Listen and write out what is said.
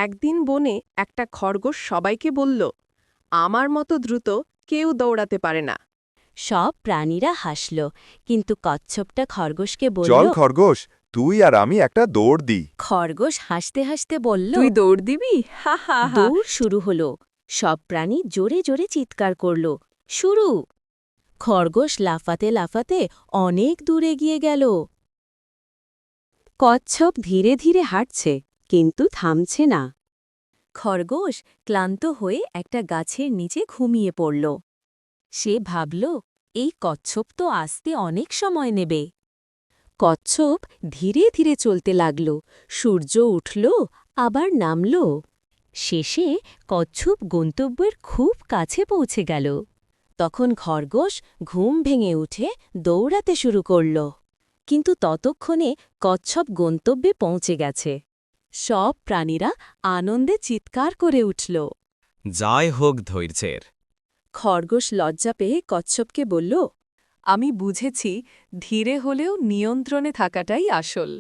একদিন বনে একটা খরগোশ সবাইকে বলল, আমার মতো দ্রুত কেউ দৌড়াতে পারে না। সব প্রাণীরা হাসল, কিন্তু কচ্ছপটা খরগোশকে বলল। চল খরগোশ, তুই আর আমি একটা দৌড় দিই। খরগোশ হাসতে হাসতে বলল, তুই দৌড় দিবি? হা হা হা। দৌড় শুরু হলো। সব প্রাণী জোরে জোরে চিৎকার করল, শুরু। খরগোশ লাফাতে লাফাতে অনেক দূরে গিয়ে গেল। কচ্ছপ ধীরে ধীরে হাঁটছে, কিন্তু থামছে না। খরগোশ ক্লান্ত হয়ে একটা গাছের নিচে ঘুমিয়ে পড়ল। সে ভাবল, এই কচ্ছপ তো আসতে অনেক সময় নেবে। কচ্ছপ ধীরে ধীরে চলতে লাগল। সূর্য উঠল, আবার নামল। শেষে কচ্ছপ গন্তব্যের খুব কাছে পৌঁছে গেল। তখন খরগোশ ঘুম ভেঙে উঠে দৌড়াতে শুরু করল। কিন্তু ততক্ষণে কচ্ছপ গন্তব্যে পৌঁছে গেছে। সব প্রাণীরা আনন্দে চিৎকার করে উঠল। জয় হোক ধৈর্যের। খরগোশ লজ্জা পেয়ে কচ্ছপকে বলল, আমি বুঝেছি, ধীরে হলেও নিয়ন্ত্রণে থাকাটাই আসল।